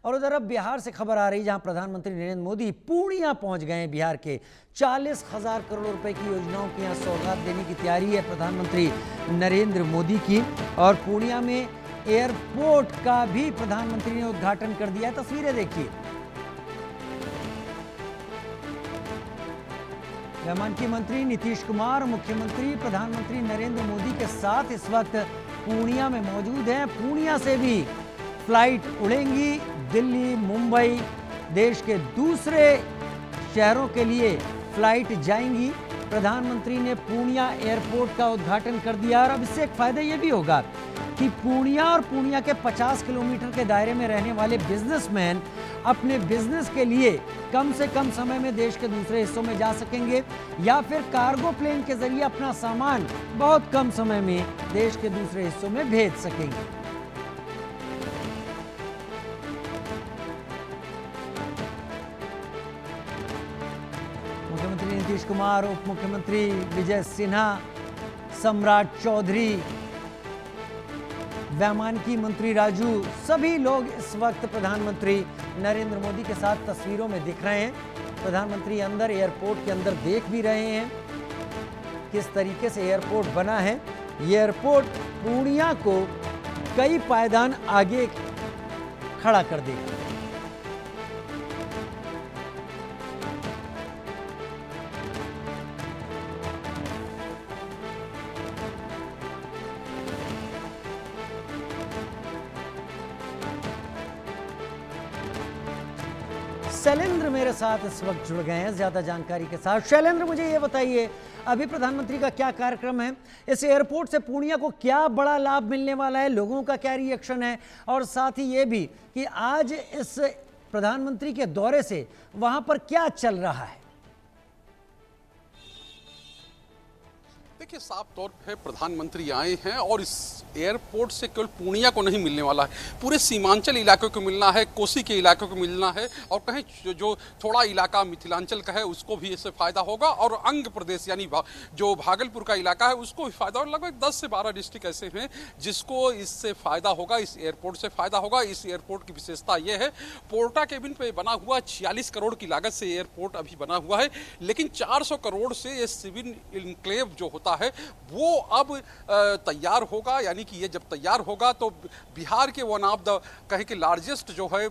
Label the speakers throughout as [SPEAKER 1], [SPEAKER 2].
[SPEAKER 1] और उधर अब बिहार से खबर आ रही जहां प्रधानमंत्री नरेंद्र मोदी पूर्णिया पहुंच गए हैं। बिहार के 40,000 करोड़ रुपए की योजनाओं की यहां सौगात देने की तैयारी है प्रधानमंत्री नरेंद्र मोदी की। और पूर्णिया में एयरपोर्ट का भी प्रधानमंत्री ने उद्घाटन कर दिया है। तस्वीरें देखिए। वैमानिकी मंत्री नीतीश कुमार, मुख्यमंत्री प्रधानमंत्री नरेंद्र मोदी के साथ इस वक्त पूर्णिया में मौजूद हैं। पूर्णिया से भी फ्लाइट उड़ेंगी दिल्ली, मुंबई, देश के दूसरे शहरों के लिए फ्लाइट जाएंगी। प्रधानमंत्री ने पूर्णिया एयरपोर्ट का उद्घाटन कर दिया। और अब इससे एक फायदा ये भी होगा कि पूर्णिया और पूर्णिया के 50 किलोमीटर के दायरे में रहने वाले बिजनेसमैन अपने बिजनेस के लिए कम से कम समय में देश के दूसरे हिस्सों में जा सकेंगे या फिर कार्गो प्लेन के जरिए अपना सामान बहुत कम समय में देश के दूसरे हिस्सों में भेज सकेंगे। मुख्यमंत्री नीतीश कुमार, उप मुख्यमंत्री विजय सिन्हा, सम्राट चौधरी, वैमानिकी मंत्री राजू, सभी लोग इस वक्त प्रधानमंत्री नरेंद्र मोदी के साथ तस्वीरों में दिख रहे हैं। प्रधानमंत्री अंदर एयरपोर्ट के अंदर देख भी रहे हैं किस तरीके से एयरपोर्ट बना है। ये एयरपोर्ट पूर्णिया को कई पायदान आगे खड़ा कर देगा। शैलेंद्र मेरे साथ इस वक्त जुड़ गए हैं ज्यादा जानकारी के साथ। शैलेंद्र, मुझे ये बताइए, अभी प्रधानमंत्री का क्या कार्यक्रम है? इस एयरपोर्ट से पूर्णिया को क्या बड़ा लाभ मिलने वाला है? लोगों का क्या रिएक्शन है? और साथ ही ये भी कि आज इस प्रधानमंत्री के दौरे से वहां पर क्या चल रहा है?
[SPEAKER 2] देखिए, साफ तौर पे प्रधानमंत्री आए हैं और इस एयरपोर्ट से केवल पूर्णिया को नहीं मिलने वाला है, पूरे सीमांचल इलाकों को मिलना है, कोसी के इलाकों को मिलना है और कहीं जो थोड़ा इलाका मिथिलांचल का है उसको भी इससे फायदा होगा। और अंग प्रदेश यानी जो भागलपुर का इलाका है उसको भी फायदा होगा। लगभग 10 से 12 डिस्ट्रिक्ट ऐसे हैं जिसको इससे फायदा होगा, इस एयरपोर्ट से फायदा होगा। इस एयरपोर्ट की विशेषता यह है, पोर्टा केबिन पे बना हुआ 46 करोड़ की लागत से एयरपोर्ट अभी बना हुआ है, लेकिन 400 करोड़ से ये सिविल इनक्लेव जो होता है वो अब तैयार होगा। यानी कि ये जब तैयार होगा तो बिहार के वन ऑफ द कहे कि लार्जेस्ट जो है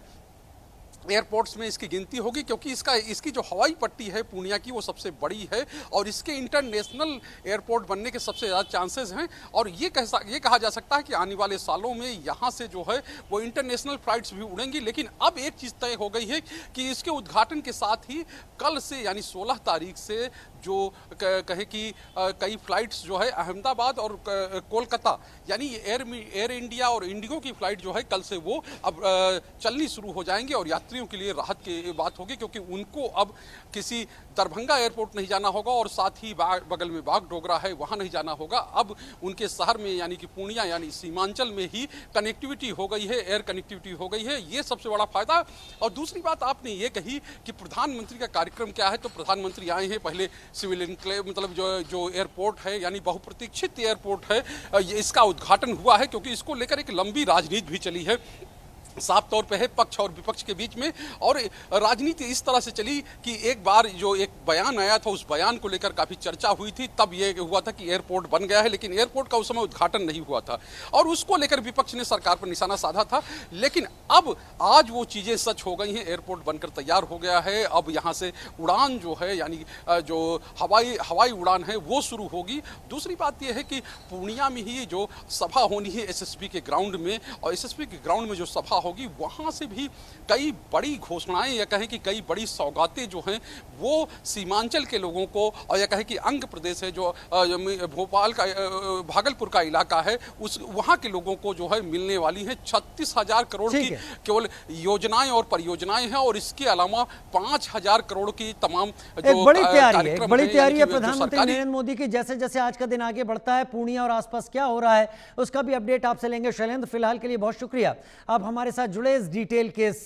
[SPEAKER 2] एयरपोर्ट्स में इसकी गिनती होगी, क्योंकि इसकी जो हवाई पट्टी है पूर्णिया की वो सबसे बड़ी है और इसके इंटरनेशनल एयरपोर्ट बनने के सबसे ज़्यादा चांसेस हैं। और ये कहा जा सकता है कि आने वाले सालों में यहाँ से जो है वो इंटरनेशनल फ्लाइट्स भी उड़ेंगी। लेकिन अब एक चीज़ तय हो गई है कि इसके उद्घाटन के साथ ही कल से यानी 16 तारीख से जो कहे कि कई फ्लाइट्स जो है अहमदाबाद और कोलकाता यानी एयर इंडिया और इंडिगो की फ्लाइट जो है कल से वो अब चलनी शुरू हो जाएंगी और यात्रियों के लिए राहत की बात होगी, क्योंकि उनको अब किसी दरभंगा एयरपोर्ट नहीं जाना होगा और साथ ही बगल में बागडोगरा है वहाँ नहीं जाना होगा। अब उनके शहर में यानी कि पूर्णिया यानी सीमांचल में ही कनेक्टिविटी हो गई है, एयर कनेक्टिविटी हो गई है, ये सबसे बड़ा फायदा। और दूसरी बात आपने ये कही कि प्रधानमंत्री का कार्यक्रम क्या है, तो प्रधानमंत्री आए हैं पहले सिविल इनक्लेव मतलब जो एयरपोर्ट है यानी बहुप्रतीक्षित एयरपोर्ट है, इसका उद्घाटन हुआ है, क्योंकि इसको लेकर एक लंबी राजनीति भी चली है। साफ तौर पे है पक्ष और विपक्ष के बीच में, और राजनीति इस तरह से चली कि एक बार जो एक बयान आया था उस बयान को लेकर काफ़ी चर्चा हुई थी, तब ये हुआ था कि एयरपोर्ट बन गया है, लेकिन एयरपोर्ट का उस समय उद्घाटन नहीं हुआ था और उसको लेकर विपक्ष ने सरकार पर निशाना साधा था। लेकिन अब आज वो चीज़ें सच हो गई हैं, एयरपोर्ट बनकर तैयार हो गया है। अब यहाँ से उड़ान जो है यानी जो हवाई उड़ान है वो शुरू होगी। दूसरी बात यह है कि पूर्णिया में ही जो सभा होनी है एसएसबी के ग्राउंड में, और एसएसबी के ग्राउंड में जो सभा होगी वहां से भी कई बड़ी घोषणाएं या कहें कि कई बड़ी सौगातें जो हैं वो सीमांचल के लोगों को, और या कहें कि अंग प्रदेश है जो भोपाल का भागलपुर का इलाका है उस वहां के लोगों को जो है मिलने वाली है। 36,000 करोड़ की केवल योजनाएं और परियोजनाएं हैं और इसके अलावा 5,000 करोड़ की तमाम जो
[SPEAKER 1] बड़ी तैयारी है प्रधानमंत्री नरेंद्र मोदी की। जैसे जैसे आज का दिन आगे बढ़ता है पूर्णिया और आसपास क्या हो रहा है उसका भी अपडेट आपसे लेंगे। शैलेंद्र, फिलहाल के लिए बहुत शुक्रिया आप हमारे साथ जुड़े इस डिटेल के साथ।